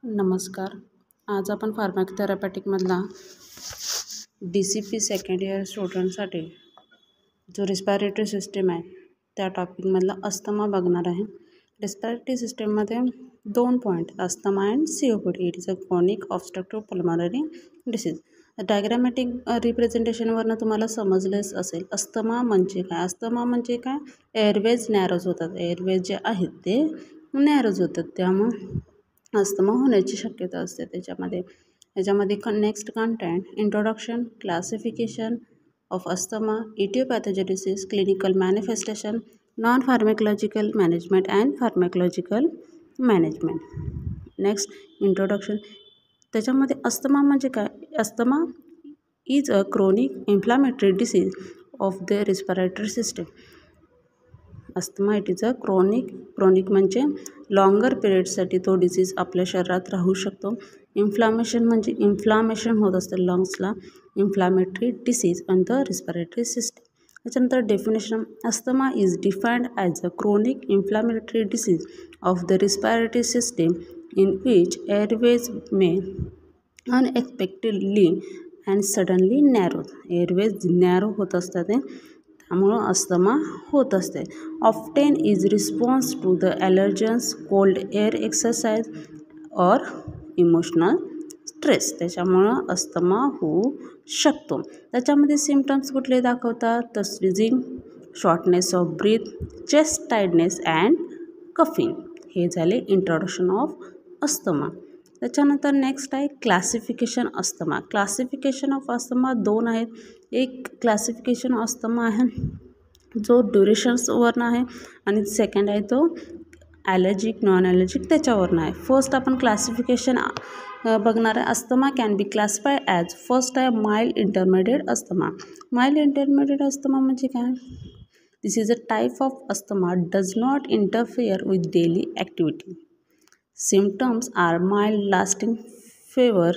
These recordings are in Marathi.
नमस्कार. आज आपण फार्माकोथेरपॅटिकमधला DCP सेकंड इयर स्टुडंटसाठी जो रिस्पायरेटरी सिस्टीम आहे त्या टॉपिकमधला अस्थमा बघणार आहे. रिस्पायरेटरी सिस्टीममध्ये 2 point asthma and COPD. It is a chronic obstructive pulmonary disease. Diagrammatic रिप्रेझेंटेशनवरनं तुम्हाला समजलेच असेल अस्थमा म्हणजे काय. अस्थमा म्हणजे काय, एअरवेज नॅरोज होतात. एअरवेज जे आहेत ते नॅरोज होतात, त्यामुळे अस्थमा होण्याची शक्यता असते. त्याच्यामध्ये next content, introduction, classification of asthma, etiopathogenesis, clinical manifestation, non pharmacological management and pharmacological management. Next introduction. त्याच्यामध्ये अस्थमा म्हणजे काय. Asthma is a chronic inflammatory disease of the respiratory system. Asthma it is a chronic म्हणजे लॉंगर पिरियडसाठी तो डिसीज आपल्या शरीरात राहू शकतो. इन्फ्लामेशन होत असतं लंग्सला. Inflammatory disease on the respiratory system. त्याच्यानंतर definition. Asthma is defined as a chronic inflammatory disease of the respiratory system in which airways may unexpectedly and suddenly narrow. Airways narrow होत असतात त्यामुळं अस्थमा होत असते. Often is response to the allergens, cold air, exercise और इमोशनल स्ट्रेस. त्याच्यामुळं अस्थमा होऊ शकतो. त्याच्यामध्ये सिम्पटम्स कुठले दाखवतात तर wheezing, shortness of breath, chest tightness and coughing. हे झाले इंट्रोडक्शन ऑफ अस्थमा. त्याच्यानंतर नेक्स्ट आहे classification asthma. Classification of asthma 2 आहेत. एक क्लासिफिकेशन अस्थमा आहे जो ड्युरेशन्सवरनं आहे आणि सेकंड आहे तो ॲलर्जिक नॉन ॲलर्जिक त्याच्यावरनं आहे. फर्स्ट आपण क्लासिफिकेशन बघणार आहे. Asthma can be classify as. First आहे mild intermediate asthma. Mild intermediate asthma म्हणजे काय. This is a type of asthma does not interfere with daily activity. Symptoms are mild lasting fever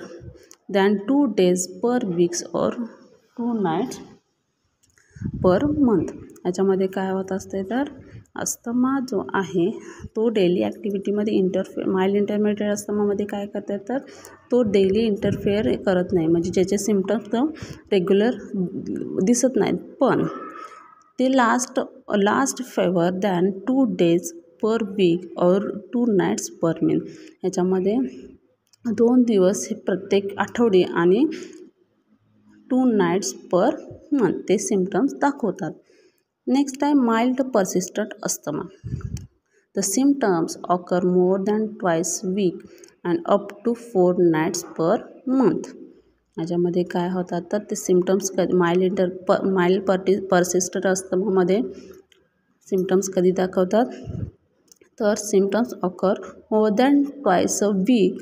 than 2 days per weeks or 2 nights per month. याच्यामध्ये काय होत असते तर अस्थमा जो आहे तो डेली ॲक्टिव्हिटीमध्ये माइल्ड इंटरमिडिएट अस्थमामध्ये काय करतात तर तो डेली इंटरफेअर करत नाही, म्हणजे ज्याचे सिम्पटम्स तर रेग्युलर दिसत नाहीत, पण ते लास्ट फेवर दॅन 2 days पर वीक और 2 nights पर मंथ. ह्याच्यामध्ये 2 दिवस हे प्रत्येक आठवडी आणि 2 nights पर मंथ ते सिम्पटम्स दाखवतात. नेक्स्ट आहे mild persistent asthma. The symptoms occur more than twice week and up to 4 nights per month. याच्यामध्ये काय होतात तर ते सिम्पटम्स माइल्ड पर्सिस्टंट अस्थमामध्ये सिम्पटम्स कधी दाखवतात तर symptoms occur more than twice a week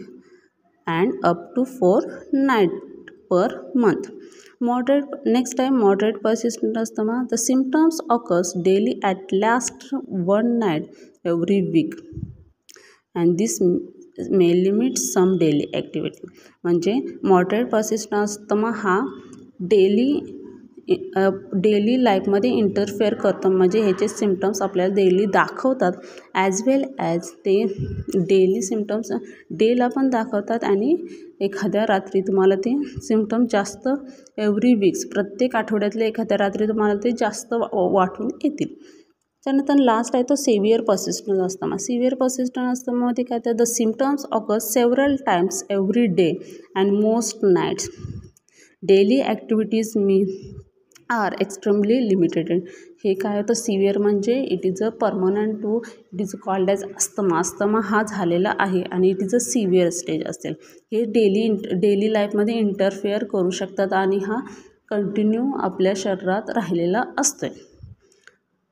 and up to 4 nights per month. Next time moderate persistent asthma. The symptoms occurs daily at least 1 night every week and this may limit some daily activity. म्हणजे moderate persistent asthma हा डेली लाईफमध्ये इंटरफेअर करतो, म्हणजे ह्याचे सिम्पटम्स आपल्याला डेली दाखवतात ॲज वेल ॲज ते डेली सिम्पटम्स डेला पण दाखवतात आणि एखाद्या रात्री तुम्हाला ते सिम्पटम जास्त एव्हरी वीक्स प्रत्येक आठवड्यातले एखाद्या रात्री तुम्हाला ते जास्त वाटून येतील. त्यानंतर लास्ट आहे तो severe persistent asthma. Severe persistent अस्थमामध्ये काय तर the symptoms occur several times every day and most nights. Daily activities are extremely limited. हे काय होतं सिव्हिअर म्हणजे it is a permanent to it is called as asthma. Asthma हा झालेला आहे आणि it is a severe stage असेल. हे डेली लाईफमध्ये इंटरफेअर करू शकतात आणि हा कंटिन्यू आपल्या शरीरात राहिलेला असतो.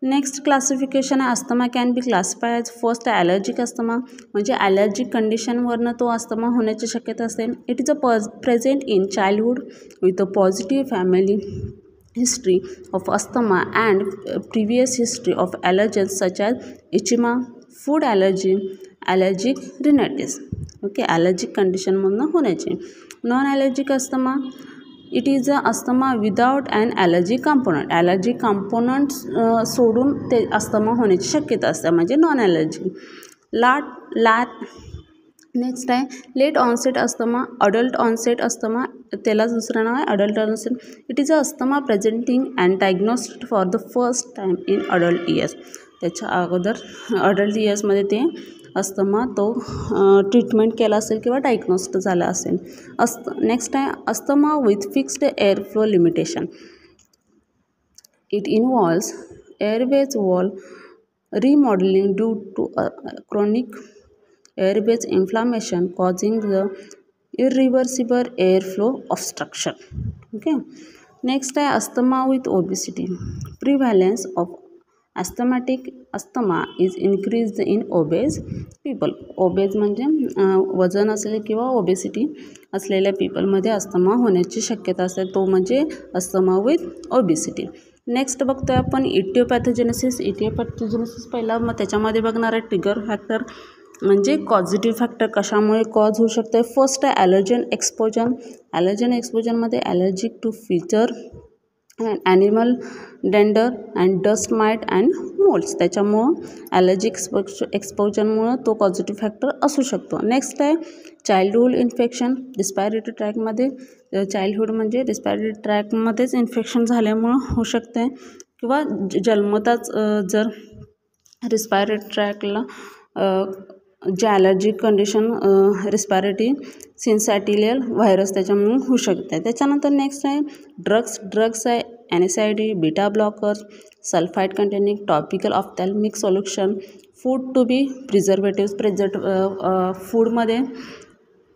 नेक्स्ट क्लासिफिकेशन आहे asthma can be classify as. First allergic asthma म्हणजे ॲलर्जिक कंडिशनवरनं तो अस्थमा होण्याची शक्यता असते. It is a present in childhood with a positive family history of asthma and previous history of allergens such as eczema, food allergy, allergic rhinitis. Okay, allergic कंडिशनमधून होण्याचे. Non allergic asthma it is a asthma without an allergy component. Allergy component सोडून ते अस्थमा होण्याची शक्यता असते म्हणजे नॉन ॲलर्जी. नेक्स्ट आहे late onset asthma, adult onset asthma, त्यालाच दुसरं नाव आहे adult onset. It is a asthma presenting and diagnosed for the first time in adult years. त्याच्या अगोदर अडल्ट इयर्समध्ये ते अस्थमा तो ट्रीटमेंट केला असेल किंवा डायग्नोस्ड झाला असेल. नेक्स्ट आहे asthma with fixed air flow limitation. It involves airways wall remodelling due to chronic airways inflammation causing the irreversible airflow obstruction. Okay. Next आहे asthma with obesity. Prevalence of asthmatic asthma is increased in obese people. obese म्हणजे वजन असलेले किंवा ओबेसिटी असलेल्या पीपलमध्ये अस्थमा होण्याची शक्यता असते, तो म्हणजे अस्थमा विथ ओबेसिटी. नेक्स्ट बघतोय आपण इटिओपॅथोजेनेसिस. इटिओपॅथोजेनेसिस पहिला, मग त्याच्यामध्ये बघणार आहे ट्रिगर फॅक्टर म्हणजे पॉझिटिव्ह फॅक्टर कशामुळे कॉज होऊ शकते. फर्स्ट आहे ॲलर्जन एक्सपोजर. ॲलर्जन एक्सपोजरमध्ये allergic to feature animal dander and dust mite and moulds, त्याच्यामुळं ॲलर्जिक एक्सपोजरमुळं तो पॉझिटिव्ह फॅक्टर असू शकतो. नेक्स्ट आहे चाइल्डहूड इन्फेक्शन. रिस्पायरेटरी ट्रॅकमध्ये चाइल्डहूड म्हणजे रिस्पायरेटरी ट्रॅकमध्येच इन्फेक्शन झाल्यामुळं होऊ शकते किंवा जन्मताच जर रिस्पायरेटरी ट्रॅकला जे allergic condition respiratory syncytial virus त्याच्यामुळे होऊ शकते. त्याच्यानंतर नेक्स्ट आहे ड्रग्स आहे एनएसआयडी, beta blockers, sulphide containing topical ophthalmic solution, food to be preservative. फूडमध्ये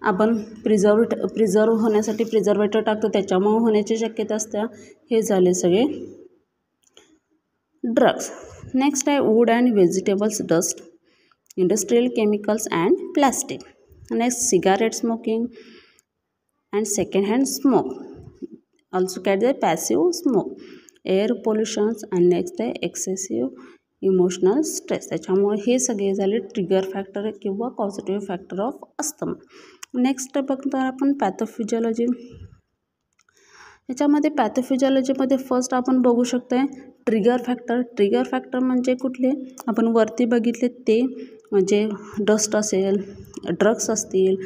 आपण प्रिझर्व होण्यासाठी प्रिझर्वेटिव्ह टाकतो, त्याच्यामुळे होण्याची शक्यता असते. हे झाले सगळे ड्रग्स. नेक्स्ट आहे wood and vegetables dust, industrial chemicals and plastic. Next cigarette smoking and second hand smoke, also get the passive smoke, air pollutions and next आहे excessive इमोशनल स्ट्रेस. त्याच्यामुळे हे सगळे झाले ट्रिगर फॅक्टर किंवा positive factor of asthma. Next बघतो आपण पॅथोफिजिओलॉजी. याच्यामध्ये पॅथोफिजिओलॉजीमध्ये फर्स्ट आपण बघू शकतो आहे ट्रिगर फॅक्टर. ट्रिगर फॅक्टर म्हणजे कुठले, आपण वरती बघितले ते म्हणजे डस्ट असेल, ड्रग्स असतील,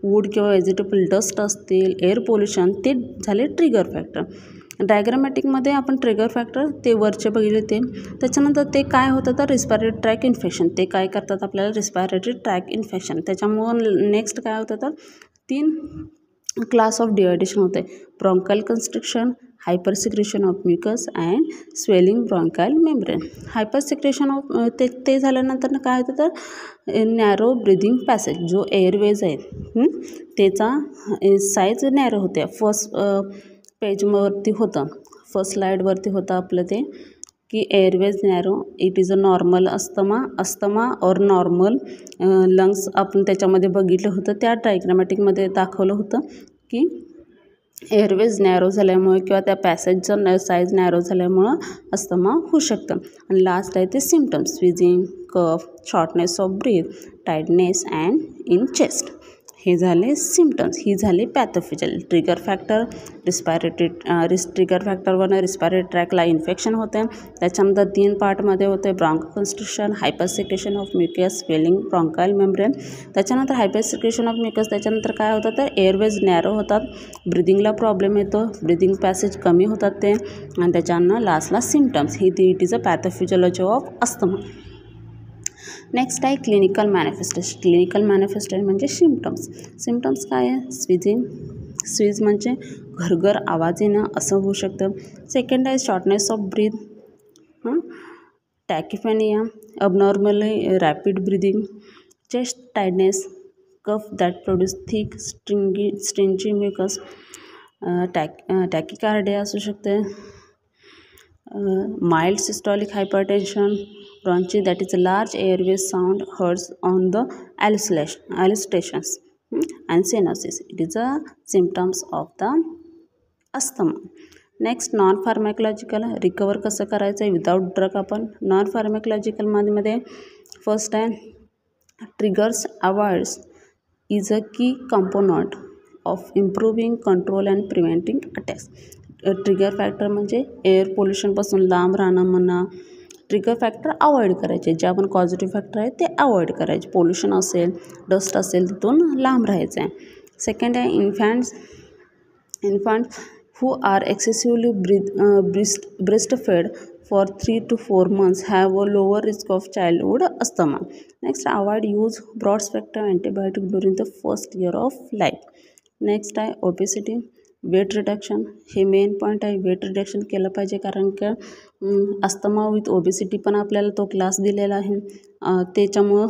वूड किंवा व्हेजिटेबल डस्ट असतील, एअर पोल्युशन, ते झाले ट्रिगर फॅक्टर. डायग्रामॅटिकमध्ये आपण ट्रिगर फॅक्टर ते वरचे बघितले ते. त्याच्यानंतर ते काय होतं तर रिस्पायरेटरी ट्रॅक इन्फेक्शन, ते काय करतात आपल्याला रिस्पायरेटरी ट्रॅक इन्फेक्शन. त्याच्यामुळं नेक्स्ट काय होतं तर 3 क्लास ऑफ डिवायडेशन होते, bronchial constriction, hyper secretion of mucus and swelling bronchial membrane. Hyper secretion of ते झाल्यानंतर काय होतं तर नॅरो ब्रिदिंग पॅसेज, जो एअरवेज आहे त्याचा साईज नॅरो होते. फर्स्ट पेजवरती होतं, फर्स्ट स्लाईडवरती होतं आपलं ते की airways narrow, it is a normal asthma और नॉर्मल लंग्स आपण त्याच्यामध्ये बघितलं होतं. त्या डायग्रामॅटिकमध्ये दाखवलं होतं की एअरवेज नॅरो झाल्यामुळे किंवा त्या पॅसेजचं साईज नॅरो झाल्यामुळं अस्थमा होऊ शकतं. आणि लास्ट आहे ते symptoms, wheezing, cough, shortness of breath, tightness and in chest. हे झाले सिम्पटम्स. ही झाली पॅथोफिजियल. ट्रिगर फॅक्टर ट्रिगर फॅक्टरवरनं रिस्पायरेटरी ट्रॅकला इन्फेक्शन होते. त्याच्यानंतर 3 पार्टमध्ये होते, broncho constriction, hyper secretion of mucus, swelling bronchial membrane. त्याच्यानंतर हायपर सिक्रेशन ऑफ म्युकस, त्याच्यानंतर काय होतं तर एअरवेज नॅरो होतात, ब्रिदिंगला प्रॉब्लेम येतो, ब्रिदिंग पॅसेज कमी होतात ते, आणि त्याच्यानं लास्टला सिम्पटम्स. ही it is a pathophysiology of asthma. Next आहे क्लिनिकल मॅनिफेस्टेशन. क्लिनिकल मॅनिफेस्टेशन म्हणजे सिम्पटम्स काय आहे, स्वीज म्हणजे घरघर आवाज येणं असं होऊ शकतं. सेकंड आहे shortness of breath, tachypnoea, abnormally rapid breathing, chest tightness, cough that produce thick stringy mucus, tachycardia असू शकते, mild systolic hypertension, bronchi that is a large airways sound hurts on the auscultations and cyanosis. It is a symptoms of the asthma. Next non pharmacological, recover कसं करायचं आहे विदाऊट ड्रग. आपण नॉन फार्मॅकोलॉजिकलमध्ये फर्स्ट आहे triggers avoids is a key component of improving control and preventing attacks. Trigger factor म्हणजे एअर पोल्युशनपासून लांब राहणं म्हणा ट्रिगर फॅक्टर अवॉइड करायचे, जे आपण पॉझिटिव्ह फॅक्टर आहे ते अवॉइड करायचे. पोल्युशन असेल, डस्ट असेल, तिथून लांब राहायचं आहे. सेकंड आहे infant who are excessively breastfed for 3 to 4 months have a lower risk of childhood asthma. Next, avoid use broad spectrum antibiotic during the first year of life. Next आहे ओबेसिटी, वेट रिडक्शन. हे मेन पॉईंट आहे, वेट रिडक्शन केलं पाहिजे, कारण की अस्थमा विथ ओबेसिटी पण आपल्याला तो क्लास दिलेला आहे. त्याच्यामुळं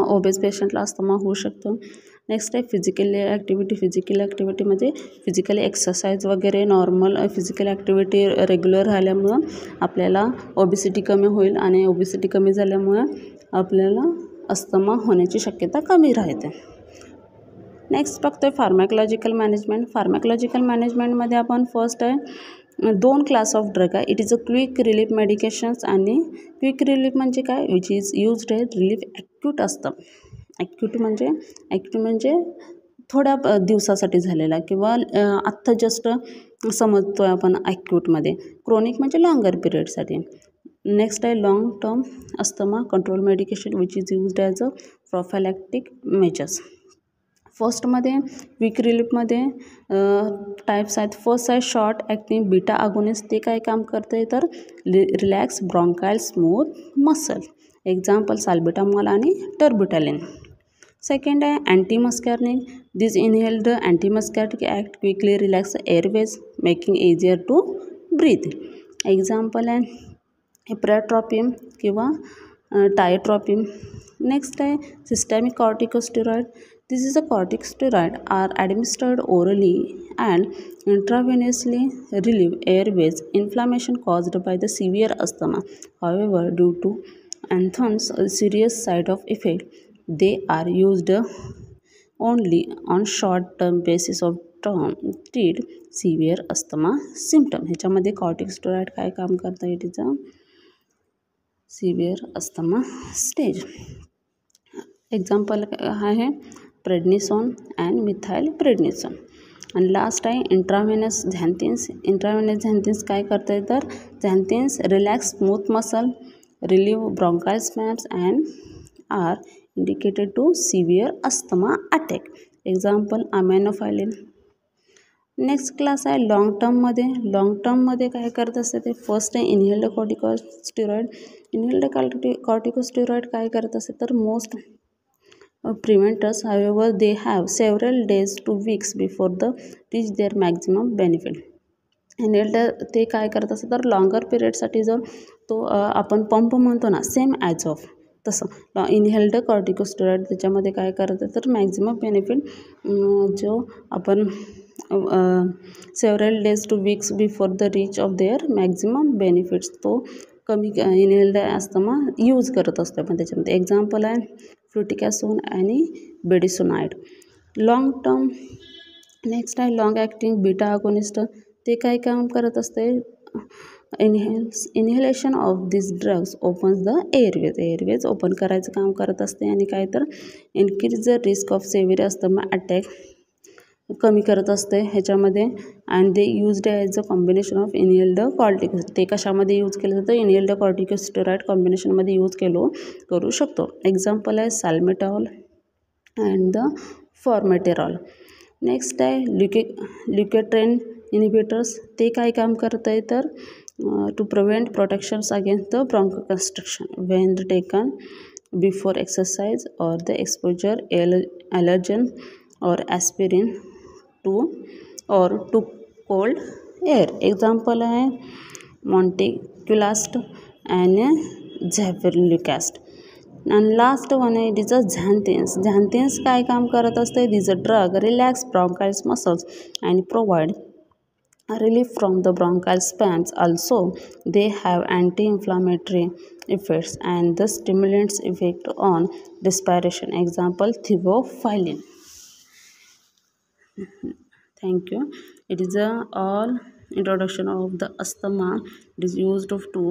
ओबेस पेशंटला अस्थमा होऊ शकतो. नेक्स्ट आहे फिजिकल ॲक्टिव्हिटी म्हणजे फिजिकल एक्सरसाइज वगैरे, नॉर्मल फिजिकल ॲक्टिव्हिटी रेग्युलर राहिल्यामुळं आपल्याला ओबेसिटी कमी होईल, आणि ओबेसिटी कमी झाल्यामुळं आपल्याला अस्थमा होण्याची शक्यता कमी राहते. नेक्स्ट बघतोय फार्मॅकोलॉजिकल मॅनेजमेंटमध्ये आपण फर्स्ट आहे 2 क्लास ऑफ ड्रग आहे. It is a quick relief medications, आणि क्विक रिलीफ म्हणजे काय, विच इज यूज्ड आहे रिलीफ ॲक्यूट असतं. ॲक्यूट म्हणजे थोड्या दिवसासाठी झालेला, किंवा आत्ता जस्ट समजतो आहे आपण ॲक्यूटमध्ये. क्रोनिक म्हणजे लॉंगर पिरियडसाठी. नेक्स्ट आहे long term asthma control medication, which is used as a prophylactic measures. फर्स्टमध्ये क्विक रिलीफमध्ये टाईप्स आहेत. फर्स्ट आहे शॉर्ट ॲक्टिंग बीटा अगोनिस्ट. ते काय काम करते तर relax bronchial smooth muscle. Example salbutamol आणि टर्बिटॅलिन. सेकंड आहे antimuscarinic. This inhaled antimuscarinic act quickly relax airways making easier to breathe. Example आहे इप्रेट्रॉपिम किंवा टायट्रॉपिम. नेक्स्ट आहे systemic corticosteroid. This is a corticosteroid are administered orally and intravenously relieve airways inflammation caused by the severe asthma. However, due to anthem's serious side of effect, they are used only on short-term basis of treat severe asthma symptom. ह्याच्यामध्ये कॉर्टिकोस्टेरॉइड काय काम करतं, it is a severe asthma stage. Example आहे प्रेडनिसोन अँड मिथाइल प्रेडनिसोन. आणि लास्ट आहे इंट्राव्हेनस झॅन्थिन्स काय करते तर xanthines relax smooth muscle, relieve bronchial spasms and are indicated to severe asthma attack. Example aminophylline. Next class आहे लॉंग टर्ममध्ये काय करत असते ते फर्स्ट आहे इनहेल्ड कॉर्टिकोस्टेरॉइड काय करत असते तर most preventers, however they have several days to weeks before the reach their maximum benefit. Inhaled ते काय करत असतं तर लॉंगर पिरियडसाठी जर तो आपण पंप म्हणतो ना, सेम ॲज ऑफ तसं इनहेल्ड कॉर्टिकोस्टेरॉइड त्याच्यामध्ये काय करतं तर मॅक्झिमम बेनिफिट जो आपण several days two weeks before the reach of their maximum benefits तो कमी इनहेल्ड अस्थमा यूज करत असतो आपण त्याच्यामध्ये. एक्झाम्पल आहे फ्लुटिकासोन आणि बेडिसोनाइड. Long term. नेक्स्ट आहे लॉंग ॲक्टिंग बीटा अगोनिस्ट. ते काय काम करत असते inhalation of this drugs opens the airways open करायचं काम करत असते, आणि काय तर increase the risk of severe asthma attack कमी करत असते ह्याच्यामध्ये. And they used as a combination of inhaled corticosteroid. ते कशामध्ये यूज केलं जातं इनहेल्ड कॉर्टिकोस्टेरॉइड कॉम्बिनेशनमध्ये यूज करू शकतो. एक्झाम्पल आहे salmeterol and the formoterol. Next आहे ल्युकेट्रेन इनिबिटर्स. ते काय काम करत आहे तर to prevent protections against the bronchoconstriction when taken before exercise और द एक्सपोजर एलर्जन और aspirin to cold air. Example आहे मॉन्टिक्युलास्ट अँड झॅफिरल्युकॅस्ट. आणि लास्ट वन आहे इट इज अ झॅन्थिन्स काय काम करत असते these a drug relax bronchial muscles and provide relief from the bronchial spasms. Also, they have anti-inflammatory effects and the stimulants effect on respiration. Example, theophylline. Thank you. It is all introduction of the asthma. It is used to